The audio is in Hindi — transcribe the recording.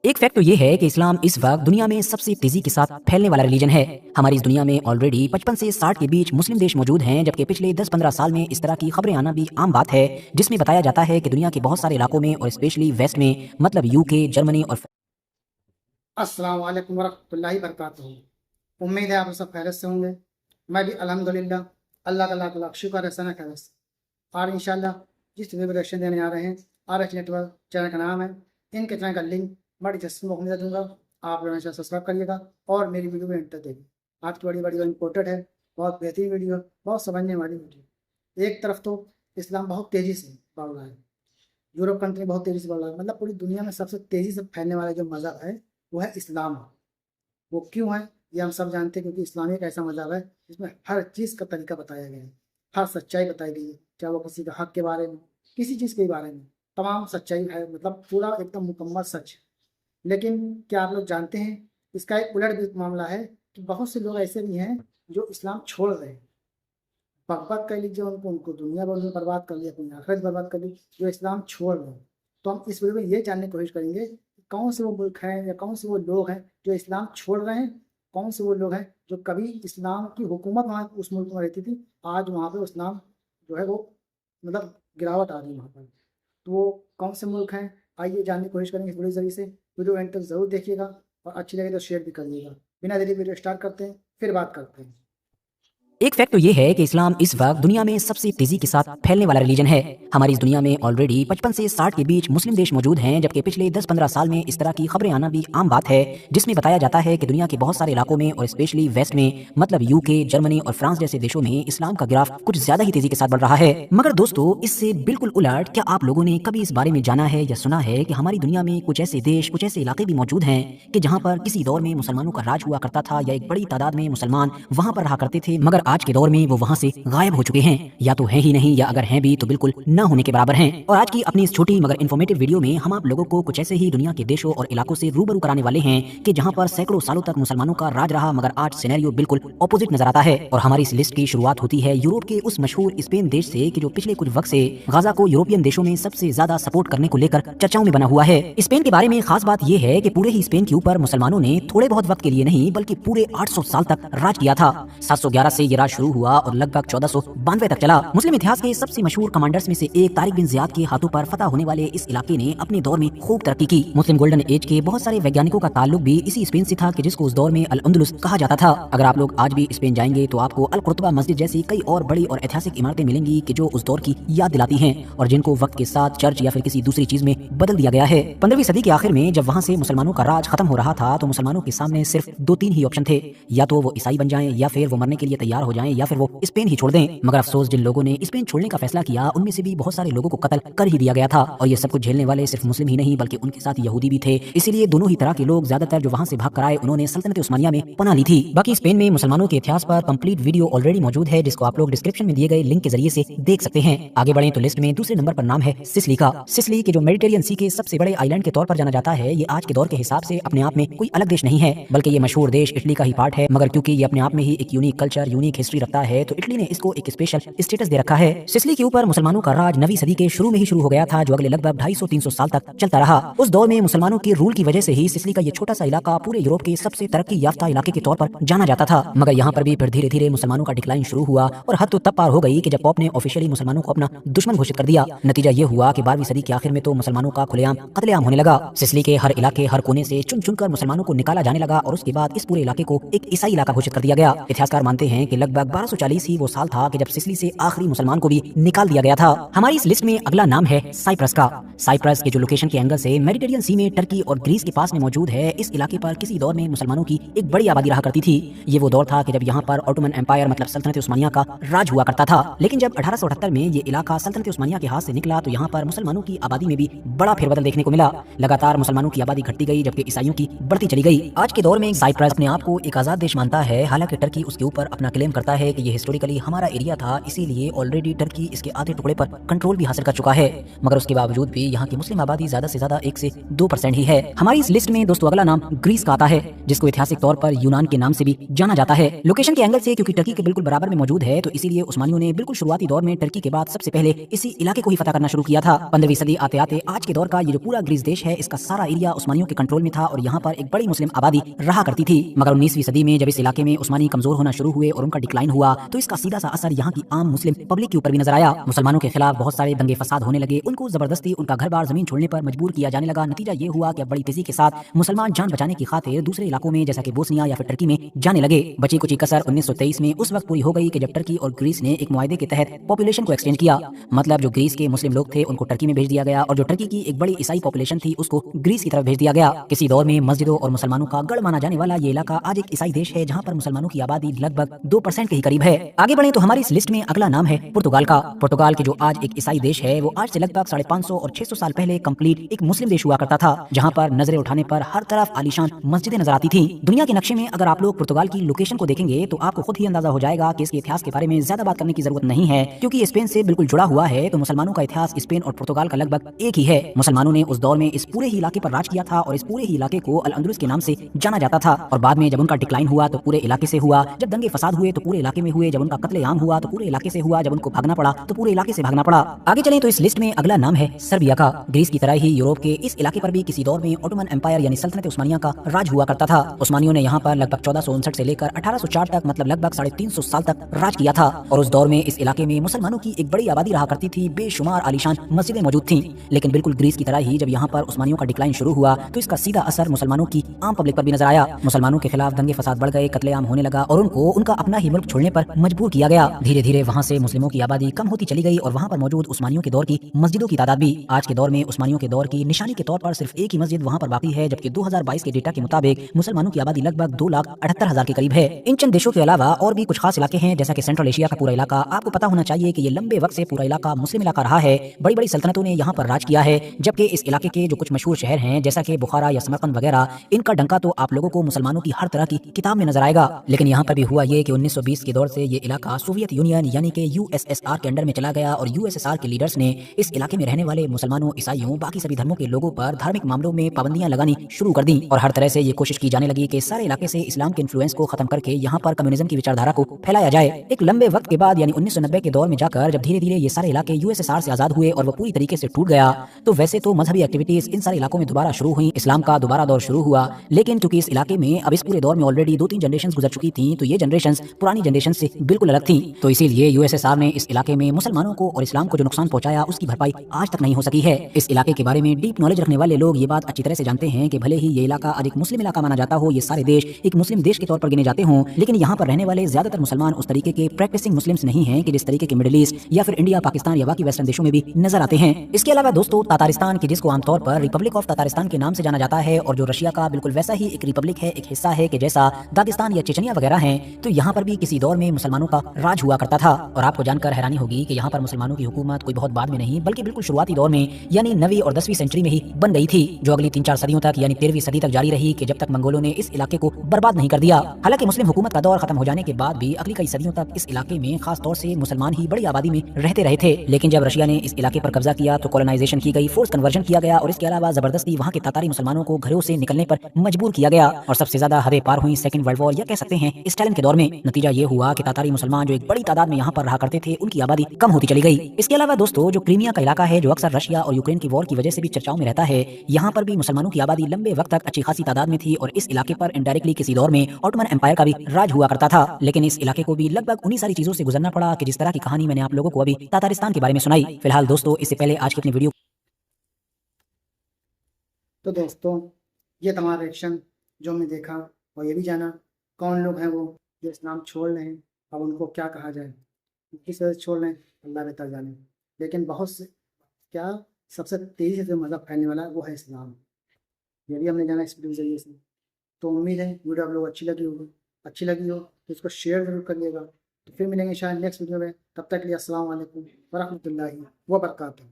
एक फैक्ट तो ये है कि इस्लाम इस वक्त दुनिया में सबसे तेजी के साथ फैलने वाला रिलीजन है। हमारी इस दुनिया में ऑलरेडी 55 से 60 के बीच मुस्लिम देश मौजूद हैं, जबकि पिछले 10-15 साल में इस तरह की खबरें आना भी आम बात है, जिसमें बताया जाता है कि दुनिया के बहुत सारे इलाकों में और स्पेशली वेस्ट में, मतलब यूके, जर्मनी और अस्सलाम वालेकुम वरहमतुल्लाहि वबरकातुहू। उम्मीद है आप सब खैरियत से होंगे। मैं भी अल्हम्दुलिल्लाह अल्लाह का लाख लाख शुक्र है, सना खैरियत से। और इंशाल्लाह जिस वीडियो रिएक्शन देने आ रहे हैं, RH नेटवर्क चैनल का नाम है। इनके चैनल का लिंक बड़ी डिस्क्रिप्शन में दे दूँगा, आप लोग इसे सब्सक्राइब करिएगा और मेरी वीडियो में एंटर देखिए। आज की बड़ी वीडियो इंपॉर्टेंट है, बहुत बेहतरीन वीडियो, बहुत समझने वाली वीडियो। एक तरफ तो इस्लाम बहुत तेज़ी से बढ़ रहा है, यूरोप कंट्री बहुत तेज़ी से बढ़ रहा है, मतलब पूरी दुनिया में सबसे तेज़ी से फैलने वाला जो मज़हब है वो है इस्लाम। वो क्यों है ये हम सब जानते हैं, क्योंकि इस्लाम एक ऐसा मज़हब है जिसमें हर चीज़ का तरीका बताया गया है, हर सच्चाई बताई गई है, चाहे वो किसी के हक के बारे में, किसी चीज़ के बारे में, तमाम सच्चाई है, मतलब पूरा एकदम मुकम्मल सच। लेकिन क्या आप लोग जानते हैं इसका एक उलट भी मामला है कि बहुत से लोग ऐसे भी हैं जो इस्लाम छोड़ रहे हैं, बर्बाद कर लीजिए उनको, उनको दुनिया भर में बर्बाद कर लिया, अपनी आखिरत बर्बाद कर ली, जो इस्लाम छोड़ रहे हैं। तो हम इस वीडियो में ये जानने की कोशिश करेंगे कि कौन से वो मुल्क हैं या कौन से वो लोग हैं जो इस्लाम छोड़ रहे हैं, कौन से वो लोग हैं जो कभी इस्लाम की हुकूमत वहाँ उस मुल्क में रहती थी, आज वहाँ पर इस्लाम जो है वो मतलब गिरावट आ रही है वहाँ पर। तो वो कौन से मुल्क हैं, आइए जानने की कोशिश करेंगे इस वीडियो के जरिए से। वीडियो एंड तक ज़रूर देखिएगा और अच्छी लगे तो शेयर भी करिएगा। बिना देरी वीडियो स्टार्ट करते हैं, फिर बात करते हैं। एक फैक्ट तो ये है कि इस्लाम इस वक्त दुनिया में सबसे तेजी के साथ फैलने वाला रिलीजन है। हमारी इस दुनिया में ऑलरेडी 55 से 60 के बीच मुस्लिम देश मौजूद हैं, जबकि पिछले 10-15 साल में इस तरह की खबरें आना भी आम बात है, जिसमें बताया जाता है कि दुनिया के बहुत सारे इलाकों में और स्पेशली वेस्ट में, मतलब यूके, जर्मनी और फ्रांस जैसे देशों में इस्लाम का ग्राफ कुछ ज्यादा ही तेजी के साथ बढ़ रहा है। मगर दोस्तों, इससे बिल्कुल उलट, क्या आप लोगों ने कभी इस बारे में जाना है या सुना है कि हमारी दुनिया में कुछ ऐसे देश, कुछ ऐसे इलाके भी मौजूद हैं कि जहाँ पर किसी दौर में मुसलमानों का राज हुआ करता था या एक बड़ी तादाद में मुसलमान वहाँ पर रहा करते थे, मगर आज के दौर में वो वहाँ से गायब हो चुके हैं, या तो हैं ही नहीं, या अगर हैं भी तो बिल्कुल न होने के बराबर हैं। और आज की अपनी इस छोटी मगर इन्फॉर्मेटिव वीडियो में हम आप लोगों को कुछ ऐसे ही दुनिया के देशों और इलाकों से रूबरू कराने वाले हैं कि जहाँ पर सैकड़ों सालों तक मुसलमानों का राज रहा, मगर आज सिनेरियो बिल्कुल ऑपोजिट नजर आता है। और हमारी इस लिस्ट की शुरुआत होती है यूरोप के उस मशहूर स्पेन देश से, कि जो पिछले कुछ वक्त से गाजा को यूरोपियन देशों में सबसे ज्यादा सपोर्ट करने को लेकर चर्चाओं में बना हुआ है। स्पेन के बारे में खास बात यह है कि पूरे ही स्पेन के ऊपर मुसलमानों ने थोड़े बहुत वक्त के लिए नहीं, बल्कि पूरे 800 साल तक राज किया था। 711 से ये राज शुरू हुआ और लगभग 1492 तक चला। मुस्लिम इतिहास के सबसे मशहूर कमांडर्स में से एक तारिक बिन जियाद के हाथों पर फतह होने वाले इस इलाके ने अपने दौर में खूब तरक्की की। मुस्लिम गोल्डन एज के बहुत सारे वैज्ञानिकों का ताल्लुक भी इसी स्पेन से था, कि जिसको उस दौर में अल अंदलुस कहा जाता था। अगर आप लोग आज भी स्पेन जाएंगे तो आपको अल कुर्तबा मस्जिद जैसी कई और बड़ी और ऐतिहासिक इमारतें मिलेंगी कि जो उस दौर की याद दिलाती हैं, और जिनको वक्त के साथ चर्च या फिर किसी दूसरी चीज में बदल दिया गया है। 15वीं सदी के आखिर में जब वहां से मुसलमानों का राज खत्म हो रहा था, तो मुसलमानों के सामने सिर्फ 2-3 ही ऑप्शन थे, या तो वो ईसाई बन जाएं, या फिर वो मरने के लिए तैयार हो जाएं, या फिर वो स्पेन ही छोड़ दें। मगर अफसोस, जिन लोगों ने स्पेन छोड़ने का फैसला किया उनमें से भी बहुत सारे लोगों को कत्ल कर ही दिया गया था। और ये सब कुछ झेलने वाले सिर्फ मुस्लिम ही नहीं, बल्कि उनके साथ यहूदी भी थे। इसीलिए दोनों ही तरह के लोग ज्यादातर जो वहां से भाग कर आए, उन्होंने सल्तनत उस्मानिया में पनाह ली थी। बाकी स्पेन में मुसलमानों के इतिहास पर कंप्लीट वीडियो ऑलरेडी मौजूद है, जिसको आप लोग डिस्क्रिप्शन में दिए गए लिंक के जरिए से देख सकते हैं। आगे बढ़े तो लिस्ट में दूसरे नंबर पर नाम है सिसिली का। सिसिली के जो मेडिटेरियन सी के सबसे बड़े आइलैंड के तौर पर जाना जाता है, ये आज के दौर के हिसाब से अपने आप में कोई अलग देश नहीं है, बल्कि ये मशहूर देश इटली का ही पार्ट है। मगर क्योंकि ये अपने आप में ही एक यूनिक कल्चर, यूनिक हिस्ट्री रखता है, तो इटली ने इसको एक स्पेशल स्टेटस दे रखा है। सिसिली के ऊपर मुसलमानों का राज 9वीं सदी के शुरू में ही शुरू हो गया था, जो अगले लगभग 250-300 साल तक चलता रहा। उस दौर में मुसलमानों के रूल की वजह से ही सिसिली का ये छोटा सा इलाका पूरे यूरोप के सबसे तरक्की याफ्ता इलाके के तौर पर जाना जाता था। मगर यहाँ पर भी फिर धीरे धीरे मुसलमानों का डिक्लाइन शुरू हुआ, और हद तो तब पार हो गई कि जब पॉप ने ऑफिशियली मुसलमानों को अपना दुश्मन घोषित कर दिया। नतीजा ये हुआ कि 12वीं सदी के आखिर में तो मुसलमानों का खुलेआम कत्लेआम होने लगा। सिसिली के हर इलाके, हर कोने से चुन चुनकर मुसलमानों को निकाला जाने लगा, और उसके बाद इस पूरे इलाके को एक ईसाई इलाका घोषित कर दिया गया। इतिहासकार मानते हैं कि लगभग 1240 ही वो साल था कि जब सिसिली से आखिरी मुसलमान को भी निकाल दिया गया था। हमारी इस लिस्ट में अगला नाम है साइप्रस का। साइप्रस के जो लोकेशन के एंगल से मेडिटेरियन सी में टर्की और ग्रीस के पास में मौजूद है, इस इलाके पर किसी दौर में मुसलमानों की एक बड़ी आबादी रहा करती थी। ये वो दौर था कि जब यहाँ पर ऑटोमन एम्पायर मतलब सल्तनत उस्मानिया का राज हुआ करता था। लेकिन जब 1878 में ये इलाका सल्तनत उस्मानिया के हाथ से निकला, तो यहाँ पर मुसलमानों की आबादी में भी बड़ा फेरबदल देखने को मिला। लगातार मुसलमानों की आबादी घटती गई, जबकि ईसाइयों की बढ़ती चली गई। आज के दौर में साइप्रस अपने आप को एक आजाद देश मानता है, हालांकि टर्की उसके ऊपर अपना क्लेम क्लेम करता है कि ये हिस्टोरिकली हमारा एरिया था, इसीलिए ऑलरेडी टर्की इसके आधे टुकड़े पर कंट्रोल भी हासिल कर चुका है। मगर उसके बावजूद भी यहाँ की मुस्लिम आबादी ज्यादा से ज्यादा 1 से 2% ही है। हमारी इस लिस्ट में दोस्तों अगला नाम ग्रीस का आता है, जिसको ऐतिहासिक तौर पर यूनान के नाम से भी जाना जाता है। लोकेशन के एंगल से क्योंकि टर्की के बिल्कुल बराबर में मौजूद है, तो इसीलिए उस्मानियों ने बिल्कुल शुरुआती दौर में टर्की के बाद सबसे पहले इसी इलाके को ही फतह करना शुरू किया था। 15वीं सदी आते आते आज के दौर का ये जो पूरा ग्रीस देश है, इसका सारा एरिया उस्मानियों के कंट्रोल में था और यहाँ पर एक बड़ी मुस्लिम आबादी रहा करती थी। मगर 19वीं सदी में जब इस इलाके में उस्मानी कमजोर होना शुरू हुए और उनका डिक्लाइन हुआ, तो इसका सीधा सा असर यहाँ की आम मुस्लिम पब्लिक के ऊपर भी नजर आया। मुसलमानों के खिलाफ बहुत सारे दंगे फसाद होने लगे, उनको जबरदस्ती उनका घर बार जमीन छोड़ने पर मजबूर किया जाने लगा। नतीजा ये हुआ कि बड़ी तेजी के साथ मुसलमान जान बचाने की खातिर दूसरे इलाकों में जैसा कि बोस्निया या फिर टर्की में जाने लगे। बची कुछ कसर 1923 में उस वक्त पूरी हो गई कि जब टर्की और ग्रीस ने एक मुआहदे के तहत पॉपुलेशन को एक्सचेंज किया। मतलब जो ग्रीस के मुस्लिम लोग थे उनको टर्की में भेज दिया गया और जो टर्की की एक बड़ी ईसाई पॉपुलेशन थी उसको ग्रीस की तरफ भेज दिया गया। किसी दौर में मस्जिदों और मुसलमानों का गढ़ माना जाने वाला ये इलाका आज एक ईसाई देश है, जहाँ पर मुसलमानों की आबादी लगभग 2% के ही करीब है। आगे बढ़े तो हमारी इस लिस्ट में अगला नाम है पुर्तगाल का। पुर्तगाल के जो आज एक ईसाई देश है, वो आज से लगभग 550 और 600 साल पहले कंप्लीट एक मुस्लिम देश हुआ करता था, जहाँ पर नजरें उठाने पर हर तरफ आलीशान मस्जिदें नजर आती थी। दुनिया के नक्शे में अगर आप लोग पुर्तगाल की लोकेशन को देखेंगे तो आपको खुद ही अंदाजा हो जाएगा कि इसके इतिहास के बारे में ज्यादा बात करने की जरूरत नहीं है, क्योंकि स्पेन से बिल्कुल जुड़ा हुआ है। तो मुसलमानों का इतिहास स्पेन और पुर्तगाल का लगभग एक ही है। मुसलमानों ने उस दौर में इस पूरे ही इलाके पर राज किया था और इस पूरे ही इलाके को अल अंदलुस के नाम से जाना जाता था। और बाद में जब उनका डिक्लाइन हुआ तो पूरे इलाके से हुआ, जब दंगे फसाद हुए तो पूरे इलाके में हुए, जब उनका कत्लेआम हुआ तो पूरे इलाके से हुआ, जब उनको भागना पड़ा तो पूरे इलाके से भागना पड़ा। आगे चलें तो इस लिस्ट में अगला नाम है सर्बिया का। ग्रीस की तरह ही यूरोप के इस इलाके पर भी किसी दौर में ऑटोमन एम्पायर यानी सल्तनत उस्मानिया का राज हुआ करता था। उस्मानियों ने यहाँ पर लगभग 1459 से लेकर 1804 तक मतलब लगभग 350 साल तक राज किया था। और उस दौर में इस इलाके में मुसलमानों की एक बड़ी आबादी रहा करती थी, बेशुमार आलीशान मस्जिदें मौजूद थीं। लेकिन बिल्कुल ग्रीस की तरह ही जब यहाँ पर उस्मानियों का डिक्लाइन शुरू हुआ तो इसका सीधा असर मुसलमानों की आम पब्लिक पर भी नजर आया। मुसलमानों के खिलाफ दंगे फसाद बढ़ गए, कत्लेआम होने लगा और उनको उनका अपना ही मुल्क छोड़ने पर मजबूर किया गया। धीरे धीरे वहाँ से मुस्लिमों की आबादी कम होती चली गई और वहाँ पर मौजूद उस्मानियों के दौर की मस्जिदों की तादाद भी आज के दौर में उस्मानियों के दौर की निशानी के तौर पर सिर्फ एक ही मस्जिद वहाँ पर बाकी है, जबकि 2022 के डेटा के मुताबिक मुसलमानों की आबादी लगभग 2,78,000 के करीब है। इन चंद देशों के अलावा और भी कुछ खास इलाके हैं, जैसा कि सेंट्रल एशिया का पूरा इलाका। आपको पता होना चाहिए कि ये लंबे वक्त से पूरा इलाका मुस्लिम इलाका रहा है। बड़ी बड़ी सल्तनतों ने यहाँ पर राज किया है, जबकि इस इलाके के जो कुछ मशहूर शहर हैं जैसा कि बुखारा या समरकंद वगैरह, इनका डंका तो आप लोगों को मुसलमानों की हर तरह की किताब में नजर आएगा। लेकिन यहाँ पर भी हुआ ये कि 1920 के दौर से ये इलाका सोवियत यूनियन यानी कि यूएसएसआर के अंडर में चला गया और यूएसएसआर के लीडर्स ने इस इलाके में रहने वाले मुसलमानों, ईसाइयों, बाकी सभी धर्मों के लोगों पर धार्मिक मामलों में पाबंदियां लगानी शुरू कर दी और हर तरह से ये कोशिश की जाने लगी कि सारे इलाके से इस्लाम के इन्फ्लुएंस को खत्म करके यहाँ पर कम्युनिज्म की विचारधारा को फैलाया जाए। एक लंबे वक्त के बाद यानी 1990 के दौर में जाकर जब धीरे धीरे ये सारे इलाके यूएसएसआर से आजाद हुए और वो पूरी तरीके से टूट गया, तो वैसे तो मजहबी एक्टिविटीज इन सारे इलाकों में दोबारा शुरू हुई, इस्लाम का दोबारा दौर शुरू हुआ। लेकिन चूंकि इस इलाके में अब इस पूरे दौर में ऑलरेडी 2-3 जनरेशन गुजर चुकी थी, तो ये जनरेशन पुरानी जनरेशन से बिल्कुल अलग थी। तो इसीलिए यूएसएसआर ने इस इलाके में मुसलमानों को और इस्लाम को जो नुकसान पहुंचाया उसकी भरपाई आज तक नहीं हो सकी है। इस इलाके के बारे में डीप नॉलेज रखने वाले लोग ये बात अच्छी तरह से जानते हैं कि भले ही ये इलाका आज एक मुस्लिम इलाका माना जाता हो, ये सारे देश एक मुस्लिम देश के तौर पर गिने जाते हों, लेकिन यहाँ पर रहने वाले ज्यादातर मुसलमान उस तरीके के प्रैक्टिसिंग मुस्लिम्स नहीं हैं कि जिस तरीके के मिडिल ईस्ट या फिर इंडिया, पाकिस्तान या बाकी वेस्टर्न देशों में भी नजर आते हैं। इसके अलावा दोस्तों तातारिस्तान की, जिसको आमतौर पर रिपब्लिक ऑफ तातारिस्तान के नाम से जाना जाता है और जो रशिया का बिल्कुल वैसा ही एक रिपब्लिक है, एक हिस्सा है कि जैसा दागिस्तान या चेचनिया वगैरह हैं, तो यहाँ पर भी किसी दौर में मुसलमानों का राज हुआ करता था। और आपको जानकर हैरानी होगी कि यहाँ पर मुसलमानों की हुकूमत कोई बहुत बाद में नहीं बल्कि बिल्कुल शुरुआती दौर में यानी 9वीं और 10वीं सेंचुरी में ही बन गई थी, जो अगली 3-4 सदियों तक यानी 13वीं सदी तक जारी रही कि जब तक मंगोलों ने इस इलाके को बर्बाद नहीं कर दिया। हालांकि मुस्लिम हुकूमत का दौर खत्म हो जाने के बाद भी अगली कई सदियों तक इस इलाके में खास तौर से मुसलमान ही बड़ी आबादी में रहते रहे थे। लेकिन जब रशिया ने इस इलाके पर कब्जा किया तो कॉलोनाइजेशन की गई, फोर्स कन्वर्जन किया गया और इसके अलावा जबरदस्ती वहाँ के तातारी मुसलमानों को घरों से निकलने पर मजबूर किया गया और सबसे ज्यादा हदें पार हुई सेकंड वर्ल्ड वॉर या कह सकते हैं स्टालिन के दौर में। नतीजा ये हुआ कि तातारी मुसलमान जो एक बड़ी तादाद में यहाँ पर रहा करते थे, उनकी आबादी कम होती चली गई। इसके अलावा दोस्तों जो क्रीमिया का इलाका है, जो अक्सर रशिया और यूक्रेन की वॉर की वजह से भी चर्चाओं में रहता है, यहाँ पर भी मुसलमानों की आबादी लंबे वक्त तक अच्छी खासी तादाद में थी और इस इलाके पर इनडायरेक्टली किसी दौर में ऑटोमन एम्पायर का भी राज हुआ करता था। लेकिन इस इलाके को भी लगभग उन्हीं सारी चीजों से गुजरना पड़ा कि जिस तरह की कहानी मैंने आप लोगों को अभी तातारिस्तान के बारे में सुनाई। फिलहाल दोस्तों इससे पहले आज की अपनी वीडियो तो दोस्तों ये तुम्हारा रिएक्शन जो हमने देखा और ये भी जाना कौन लोग हैं वो जो इस्लाम छोड़ रहे हैं, अब उनको क्या कहा जाए, किस वजह से छोड़ रहे हैं, अल्लाह बेहतर जाने। लेकिन बहुत से क्या सबसे तेज़ी से जो मज़हब फैलने वाला है वो है इस्लाम। ये भी हमने जाना इस वीडियो के जरिए से। तो उम्मीद है वीडियो आप लोग अच्छी लगी हो तो इसको शेयर ज़रूर करिएगा। तो फिर मिलेंगे शायद नेक्स्ट वीडियो में, तब तक के लिए अस्सलाम वालेकुम वरहमतुल्लाहि वबरकातुहू।